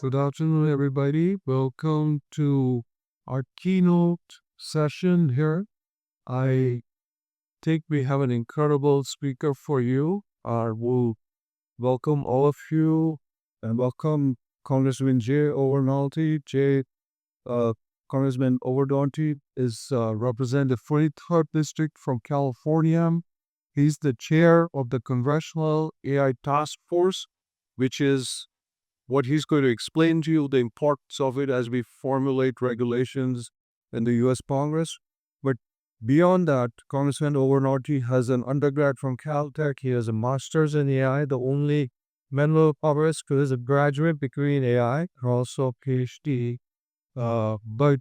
Good afternoon, everybody. Welcome to our keynote session here. I think we have an incredible speaker for you. We'll welcome all of you and welcome Congressman Jay Obernolte. Congressman Obernolte is represent the 43rd District from California. He's the chair of the Congressional AI Task Force, which is what he's going to explain to you the importance of it as we formulate regulations in the U.S. Congress. But beyond that, Congressman Obernolte has an undergrad from Caltech. He has a master's in AI, the only member of Congress who is a graduate degree in AI, and also a PhD. But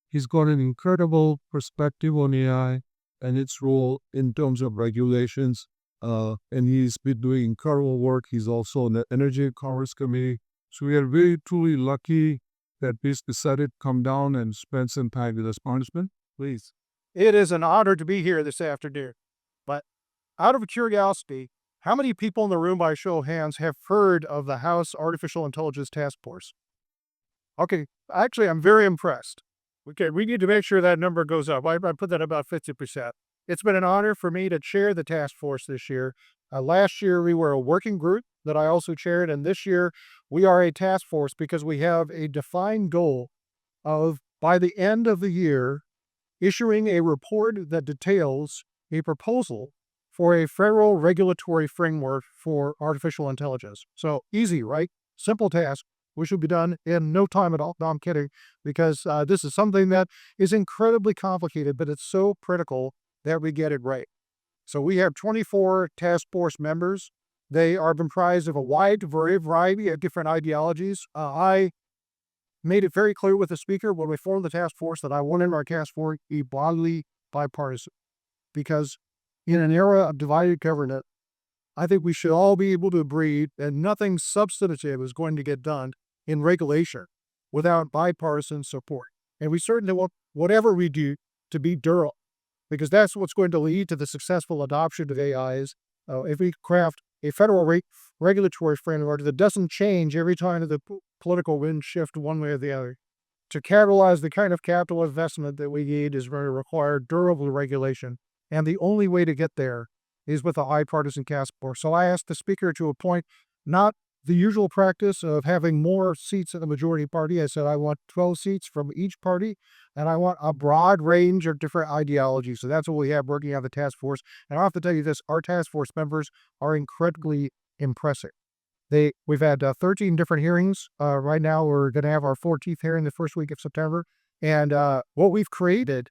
he's got an incredible perspective on AI and its role in terms of regulations. And he's been doing incredible work. He's also on the Energy and Commerce Committee. So we are really, truly lucky that he's decided to come down and spend some time with us. Congressman, please. It is an honor to be here this afternoon. But out of curiosity, how many people in the room by show of hands have heard of the House Artificial Intelligence Task Force? Okay, actually, I'm very impressed. Okay, we need to make sure that number goes up. I put that about 50%. It's been an honor for me to chair the task force this year. Last year, we were a working group that I also chaired, and this year, we are a task force because we have a defined goal of, by the end of the year, issuing a report that details a proposal for a federal regulatory framework for artificial intelligence. So easy, right? Simple task, which will be done in no time at all. No, I'm kidding, because this is something that is incredibly complicated, but it's so critical that we get it right. So we have 24 task force members. They are comprised of a wide variety of different ideologies. I made it very clear with the speaker when we formed the task force that I wanted our task force to be broadly bipartisan, because in an era of divided government, I think we should all be able to agree that nothing substantive is going to get done in regulation without bipartisan support. And we certainly want whatever we do to be durable, because that's what's going to lead to the successful adoption of AIs. If we craft a federal regulatory framework that doesn't change every time the political winds shift one way or the other, to catalyze the kind of capital investment that we need is going to require durable regulation. And the only way to get there is with a bipartisan task force. So I asked the speaker to appoint not the usual practice of having more seats in the majority party. I said I want 12 seats from each party, and I want a broad range of different ideologies. So that's what we have working on the task force. And I have to tell you this, our task force members are incredibly impressive. We've had 13 different hearings. Right now, we're going to have our 14th hearing the first week of September. And what we've created,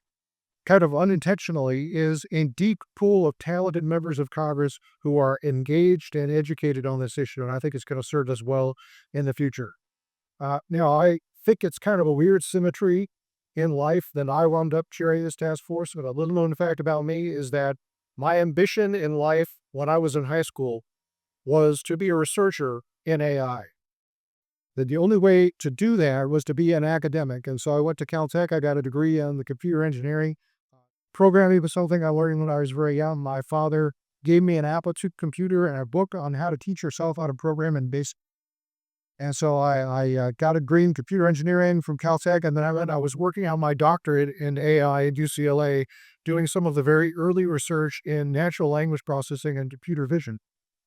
kind of unintentionally, is a deep pool of talented members of Congress who are engaged and educated on this issue, and I think it's going to serve us well in the future. Now, I think it's kind of a weird symmetry in life that I wound up chairing this task force, but a little known fact about me is that my ambition in life when I was in high school was to be a researcher in AI. That the only way to do that was to be an academic, and so I went to Caltech. I got a degree in the computer engineering. Programming was something I learned when I was very young. My father gave me an Apple II computer and a book on how to teach yourself how to program in BASIC. And so I got a degree in computer engineering from Caltech, and then I was working on my doctorate in AI at UCLA, doing some of the very early research in natural language processing and computer vision.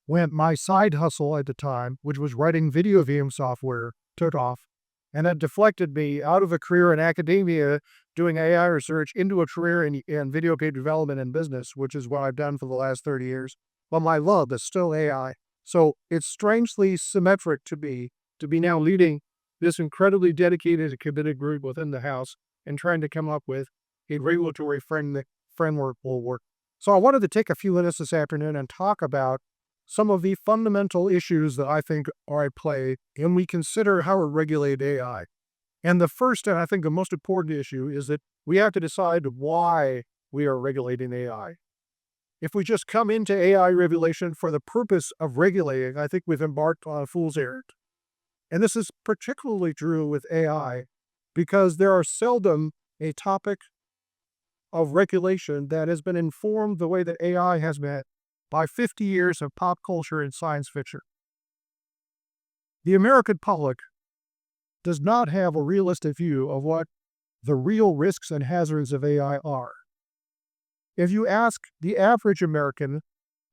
When my side hustle at the time, which was writing video game software, took off, and that deflected me out of a career in academia doing AI research into a career in video game development and business, which is what I've done for the last 30 years. But my love is still AI. So it's strangely symmetric to be now leading this incredibly dedicated and committed group within the House and trying to come up with a regulatory framework will work. So I wanted to take a few minutes this afternoon and talk about some of the fundamental issues that I think are at play when we consider how to regulate AI. And the first, and I think the most important issue, is that we have to decide why we are regulating AI. If we just come into AI regulation for the purpose of regulating, I think we've embarked on a fool's errand. And this is particularly true with AI because there are seldom a topic of regulation that has been informed the way that AI has been by 50 years of pop culture and science fiction. The American public does not have a realistic view of what the real risks and hazards of AI are. If you ask the average American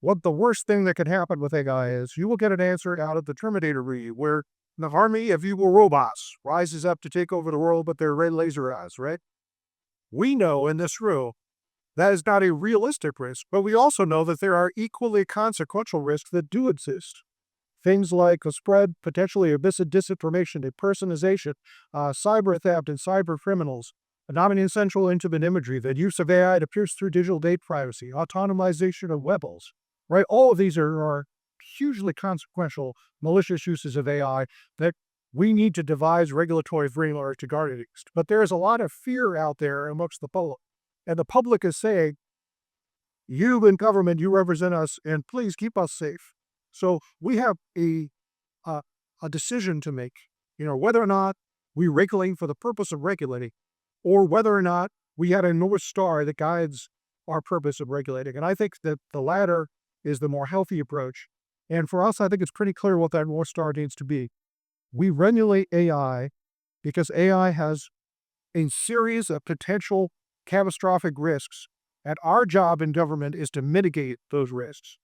what the worst thing that could happen with AI is, you will get an answer out of the Terminator movie, where the army of evil robots rises up to take over the world with their red laser eyes, right? We know in this room that is not a realistic risk, but we also know that there are equally consequential risks that do exist. Things like a spread, potentially of disinformation, impersonation, cyber theft, and cyber criminals, non-essential intimate imagery, the use of AI to pierce through digital data privacy, autonomization of weapons, right? All of these are hugely consequential, malicious uses of AI that we need to devise regulatory framework to guard against. But there is a lot of fear out there amongst the public. And the public is saying, you in government, you represent us, and please keep us safe. So we have a decision to make, whether or not we regulate for the purpose of regulating, or whether or not we had a North Star that guides our purpose of regulating. And I think that the latter is the more healthy approach. And for us, I think it's pretty clear what that North Star needs to be. We regulate AI because AI has a series of potential catastrophic risks, and our job in government is to mitigate those risks.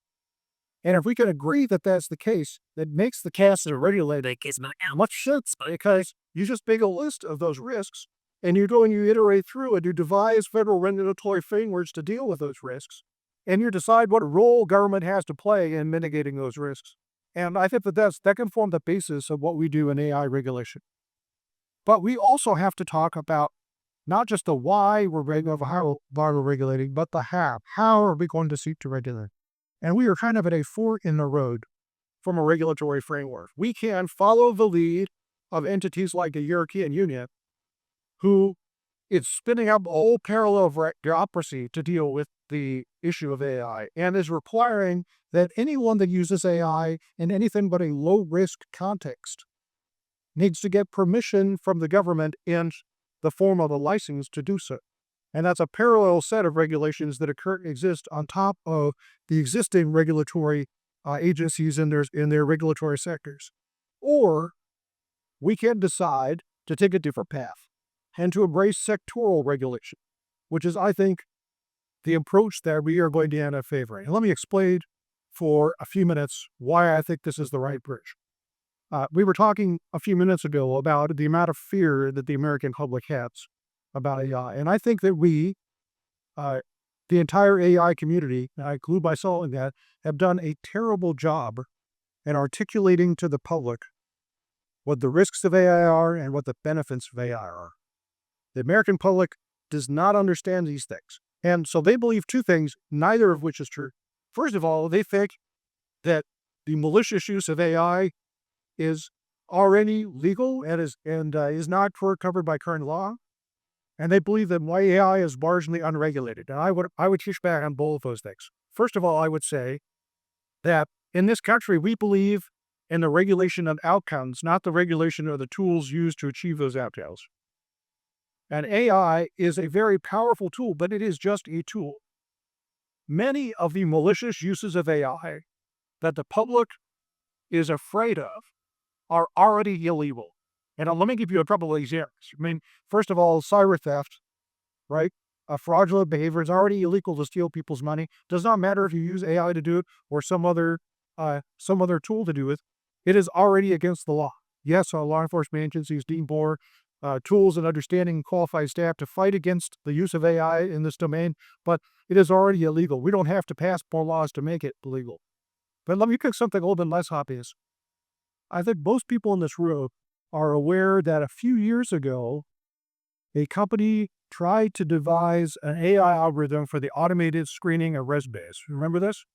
And if we can agree that that's the case, that makes the cast of regulating much sense, because you just make a list of those risks, and you iterate through and you devise federal regulatory frameworks to deal with those risks, and you decide what role government has to play in mitigating those risks. And I think that can form the basis of what we do in AI regulation. But we also have to talk about not just the why we're regulating, but the how. How are we going to seek to regulate? And we are kind of at a fork in the road from a regulatory framework. We can follow the lead of entities like the European Union, who is spinning up a whole parallel of bureaucracy to deal with the issue of AI, and is requiring that anyone that uses AI in anything but a low-risk context needs to get permission from the government in the form of a license to do so. And that's a parallel set of regulations that exist on top of the existing regulatory agencies in their regulatory sectors. Or we can decide to take a different path and to embrace sectoral regulation, which is, I think, the approach that we are going to end up favoring. And let me explain for a few minutes why I think this is the right bridge. We were talking a few minutes ago about the amount of fear that the American public has about AI. And I think that we, the entire AI community, and I include myself in that, have done a terrible job in articulating to the public what the risks of AI are and what the benefits of AI are. The American public does not understand these things. And so they believe two things, neither of which is true. First of all, they think that the malicious use of AI is already legal and is not covered by current law. And they believe that AI is marginally unregulated. And I would push back on both of those things. First of all, I would say that in this country, we believe in the regulation of outcomes, not the regulation of the tools used to achieve those outcomes. And AI is a very powerful tool, but it is just a tool. Many of the malicious uses of AI that the public is afraid of are already illegal. And let me give you a couple of examples. First of all, cyber theft, right? Fraudulent behavior is already illegal to steal people's money. Does not matter if you use AI to do it or some other tool to do it. It is already against the law. Yes, law enforcement agencies need more tools and understanding qualified staff to fight against the use of AI in this domain, but it is already illegal. We don't have to pass more laws to make it legal. But let me pick something a little bit less obvious. I think most people in this room are aware that a few years ago, a company tried to devise an AI algorithm for the automated screening of resumes. Remember this?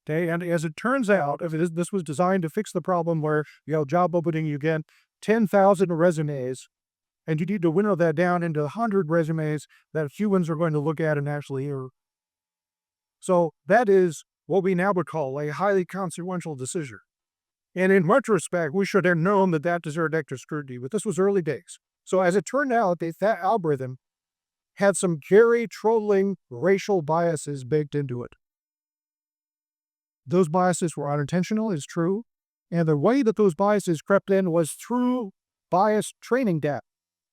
Okay, and as it turns out, this was designed to fix the problem where job opening, you get 10,000 resumes, and you need to winnow that down into 100 resumes that humans are going to look at and actually hear. So that is what we now would call a highly consequential decision. And in retrospect, we should have known that deserved extra scrutiny, but this was early days. So as it turned out, that algorithm had some very trolling racial biases baked into it. Those biases were unintentional, it's true. And the way that those biases crept in was through biased training data.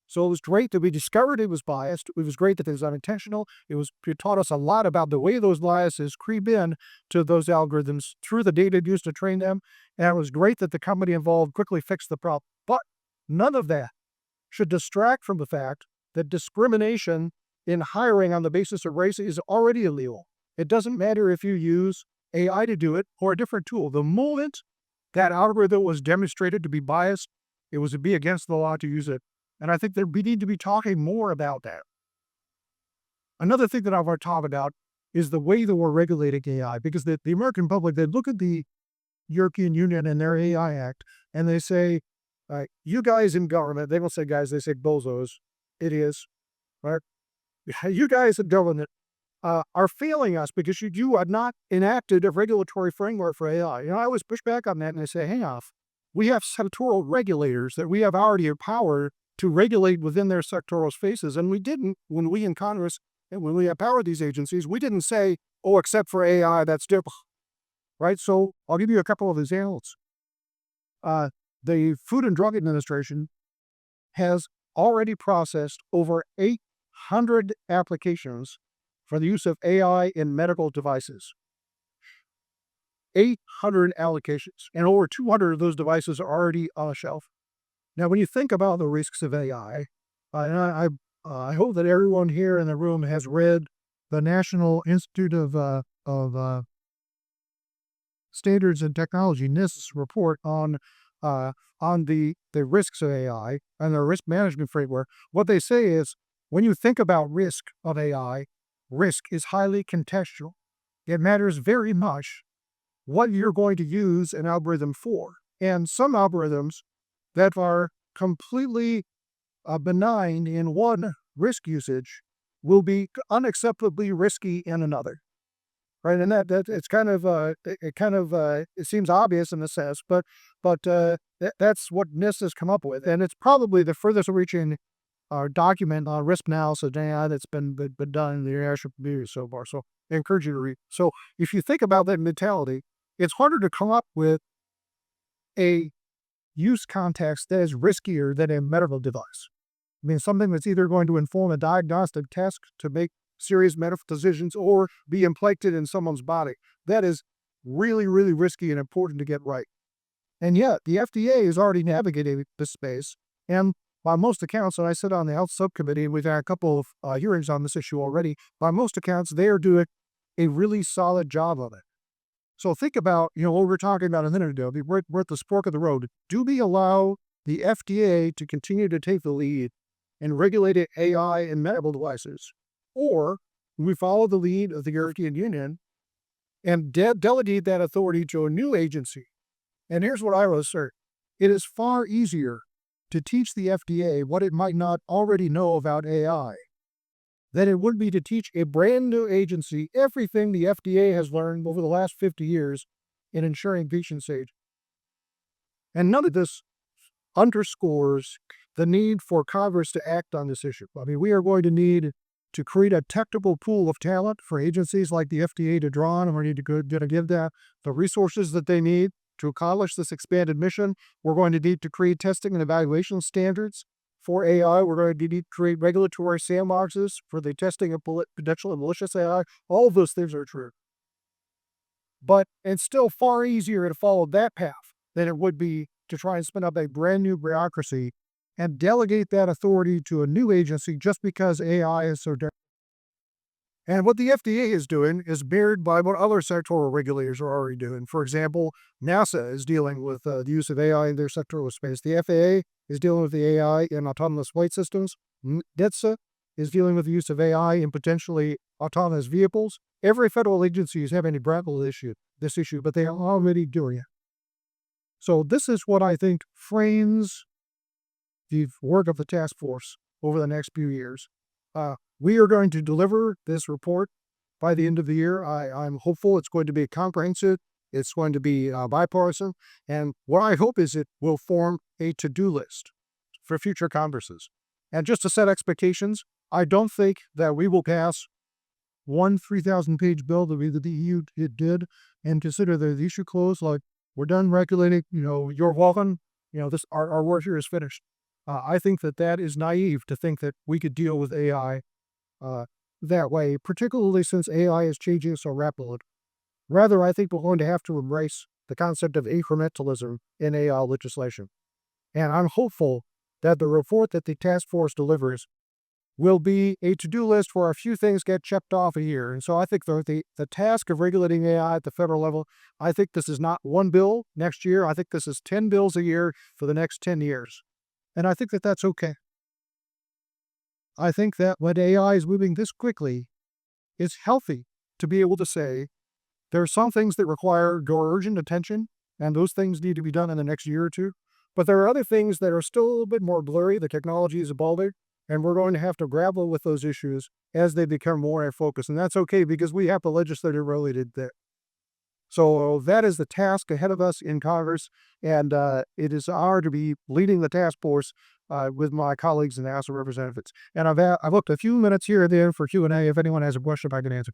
So it was great that we discovered it was biased. It was great that it was unintentional. It taught us a lot about the way those biases creep in to those algorithms through the data used to train them. And it was great that the company involved quickly fixed the problem. But none of that should distract from the fact that discrimination in hiring on the basis of race is already illegal. It doesn't matter if you use AI to do it or a different tool. The moment that algorithm was demonstrated to be biased, it was to be against the law to use it. And I think that we need to be talking more about that. Another thing that I want to talk about is the way that we're regulating AI, because the American public, they look at the European Union and their AI Act, and they say, you guys in government, they don't say guys, they say bozos, idiots, right? You guys in government are failing us because you have not enacted a regulatory framework for AI. I always push back on that and I say, hang off. We have sectoral regulators that we have already empowered to regulate within their sectoral spaces. And we didn't, when we in Congress, and when we empowered these agencies, we didn't say, oh, except for AI, that's different, right? So I'll give you a couple of examples. The Food and Drug Administration has already processed over 800 applications for the use of AI in medical devices. 800 allocations, and over 200 of those devices are already on a shelf. Now, when you think about the risks of AI, and I hope that everyone here in the room has read the National Institute of Standards and Technology, NIST's report on the risks of AI and the risk management framework. What they say is, when you think about risk of AI, risk is highly contextual. It matters very much what you're going to use an algorithm for. And some algorithms that are completely benign in one risk usage will be unacceptably risky in another, right? And that it's it seems obvious in a sense, but that's what NIST has come up with, and it's probably the furthest reaching document on risk analysis of AI that's been done in the international community so far. So I encourage you to read. So if you think about that mentality, it's harder to come up with a use context that is riskier than a medical device. I mean, something that's either going to inform a diagnostic test to make serious medical decisions or be implanted in someone's body. That is really, really risky and important to get right. And yet, the FDA is already navigating this space, and by most accounts, and I sit on the health subcommittee, and we've had a couple of hearings on this issue already, by most accounts, they are doing a really solid job of it. So think about, what we were talking about a minute ago. We're at the fork of the road. Do we allow the FDA to continue to take the lead in regulating AI in medical devices? Or we follow the lead of the European Union and delegate that authority to a new agency? And here's what I will assert. It is far easier to teach the FDA what it might not already know about AI than it would be to teach a brand new agency everything the FDA has learned over the last 50 years in ensuring patient safety. And none of this underscores the need for Congress to act on this issue. I mean, we are going to need to create a technical pool of talent for agencies like the FDA to draw on, and we need to give them the resources that they need to accomplish this expanded mission. We're going to need to create testing and evaluation standards for AI. We're going to need to create regulatory sandboxes for the testing of potential and malicious AI. All of those things are true. But it's still far easier to follow that path than it would be to try and spin up a brand new bureaucracy and delegate that authority to a new agency just because AI is so different. And what the FDA is doing is mirrored by what other sectoral regulators are already doing. For example, NASA is dealing with the use of AI in their sectoral space. The FAA is dealing with the AI in autonomous flight systems. NHTSA is dealing with the use of AI in potentially autonomous vehicles. Every federal agency is having to grapple with this issue, but they are already doing it. So this is what I think frames the work of the task force over the next few years. We are going to deliver this report by the end of the year. I'm hopeful it's going to be comprehensive. It's going to be bipartisan. And what I hope is it will form a to-do list for future Congresses. And just to set expectations, I don't think that we will pass one 3,000-page bill the way that the EU did and consider the issue closed. Like, we're done regulating, you're welcome. Our work here is finished. I think that that is naive to think that we could deal with AI uh, that way, particularly since AI is changing so rapidly. Rather, I think we're going to have to embrace the concept of incrementalism in AI legislation. And I'm hopeful that the report that the task force delivers will be a to-do list where a few things get checked off a year. And so I think the task of regulating AI at the federal level, I think this is not one bill next year. I think this is 10 bills a year for the next 10 years. And I think that that's okay. I think that when AI is moving this quickly, it's healthy to be able to say there are some things that require your urgent attention, and those things need to be done in the next year or two. But there are other things that are still a little bit more blurry. The technology is evolving, and we're going to have to grapple with those issues as they become more in focus. And that's okay because we have the legislative ability to do that. So that is the task ahead of us in Congress, and it is an honor to be leading the task force with my colleagues in the House of Representatives. And I've looked a few minutes here and there for Q&A. If anyone has a question, I can answer.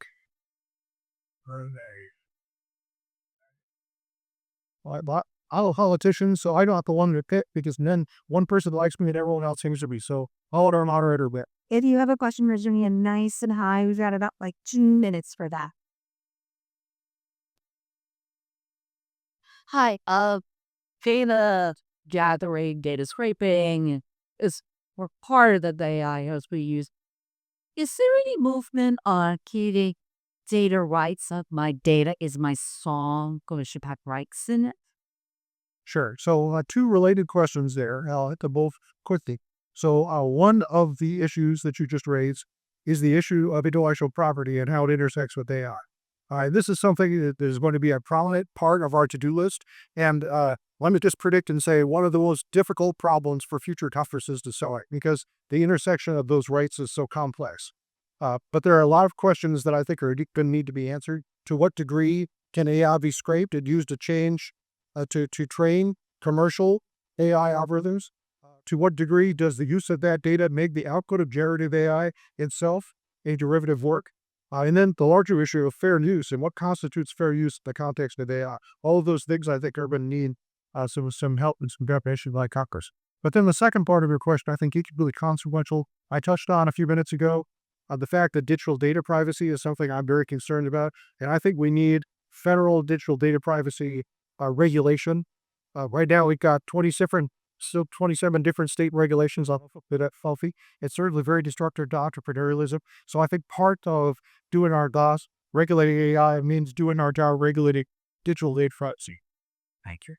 I'm a politician, so I'm not the one to pick because then one person likes me and everyone else seems to be. So I'll let our moderator bet. If you have a question, raise your hand nice and high. We've got about like 2 minutes for that. Hi, data gathering, data scraping is we're part of the AI as we use. Is there any movement on keeping data rights of my data? Is my song going to have rights in it? Sure. So two related questions there. I'll hit them both quickly. So one of the issues that you just raised is the issue of intellectual property and how it intersects with AI. This is something that is going to be a prominent part of our to-do list. And let me just predict and say one of the most difficult problems for future conferences to solve because the intersection of those rights is so complex. But there are a lot of questions that I think are going to need to be answered. To what degree can AI be scraped and used to change, to train commercial AI algorithms? To what degree does the use of that data make the output of generative AI itself a derivative work? And then the larger issue of fair use and what constitutes fair use in the context of AI. All of those things I think are going to need some help and some definition by Congress. But then the second part of your question, I think is really consequential. I touched on a few minutes ago the fact that digital data privacy is something I'm very concerned about. And I think we need federal digital data privacy regulation. Right now, we've got 27 different state regulations on that FOFI. It's certainly very destructive to entrepreneurialism. So I think part of doing our DOS, regulating AI, means doing our job regulating digital data privacy. Thank you.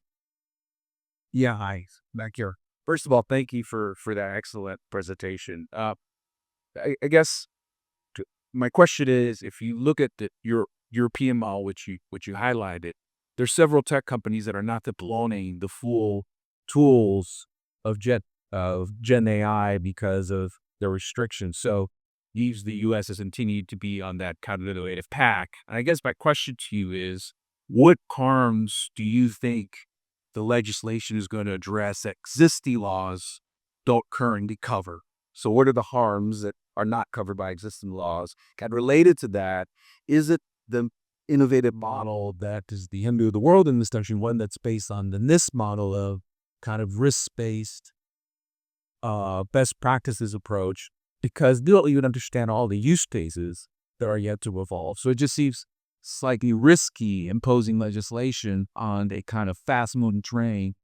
Yeah, hi, back here. First of all, thank you for that excellent presentation. I guess my question is, if you look at your European model, which you highlighted, there's several tech companies that are not deploying the full tools of Gen AI because of the restrictions. So leaves the U.S. has continued to be on that kind of innovative path. And I guess my question to you is, what harms do you think the legislation is going to address that existing laws don't currently cover? So what are the harms that are not covered by existing laws? And related to that, is it the innovative model that is the envy of the world in this country, one that's based on the NIST model of kind of risk-based best practices approach, because they don't even understand all the use cases that are yet to evolve. So it just seems slightly risky imposing legislation on a kind of fast-moving train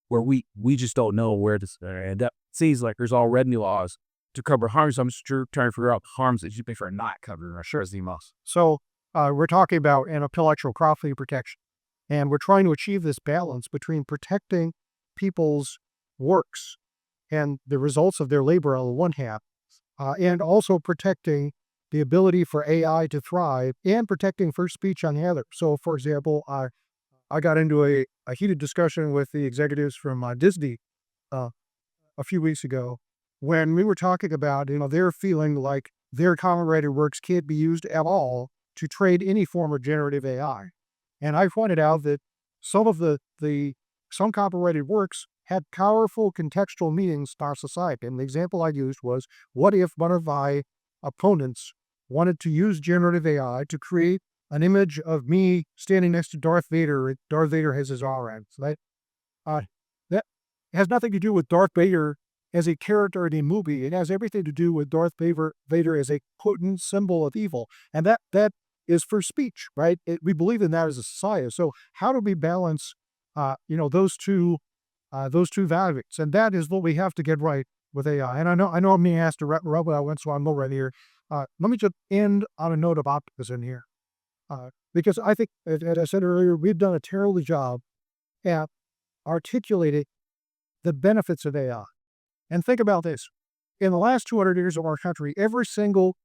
where we just don't know where this is going to end up. It seems like there's already laws to cover harms. I'm sure trying to figure out the harms that you think are not covered. I'm sure it's the most. So we're talking about an intellectual property protection, and we're trying to achieve this balance between protecting people's works and the results of their labor on the one hand, and also protecting the ability for AI to thrive and protecting free speech on the other. So, for example, I got into a heated discussion with the executives from Disney a few weeks ago when we were talking about, they're feeling like their copyrighted works can't be used at all to trade any form of generative AI. And I pointed out that some of some copyrighted works had powerful contextual meanings to our society. And the example I used was, what if one of my opponents wanted to use generative AI to create an image of me standing next to Darth Vader, and Darth Vader has his aura. So that has nothing to do with Darth Vader as a character in a movie. It has everything to do with Darth Vader as a potent symbol of evil. And that is for speech, right? We believe in that as a society. So how do we balance, those two values? And that is what we have to get right with AI. And I know I'm being asked to wrap up once, so I'm over right here. Let me just end on a note of optimism here. Because I think, as I said earlier, we've done a terrible job at articulating the benefits of AI. And think about this. In the last 200 years of our country, every single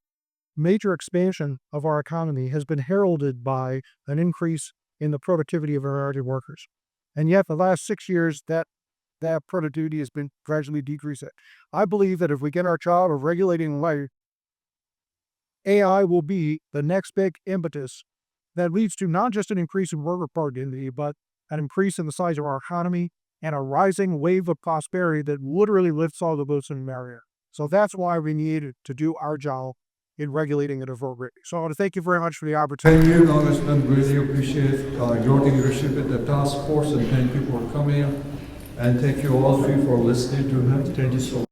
major expansion of our economy has been heralded by an increase in the productivity of our American workers. And yet, the last 6 years, that productivity has been gradually decreasing. I believe that if we get our job of regulating life, AI will be the next big impetus that leads to not just an increase in worker productivity, but an increase in the size of our economy and a rising wave of prosperity that literally lifts all the boats in America. So that's why we need to do our job in regulating it appropriately. So I want to thank you very much for the opportunity. Thank you, Congressman. Really appreciate your leadership at the task force, and thank you for coming. And thank you all three for listening to him. Thank you so much.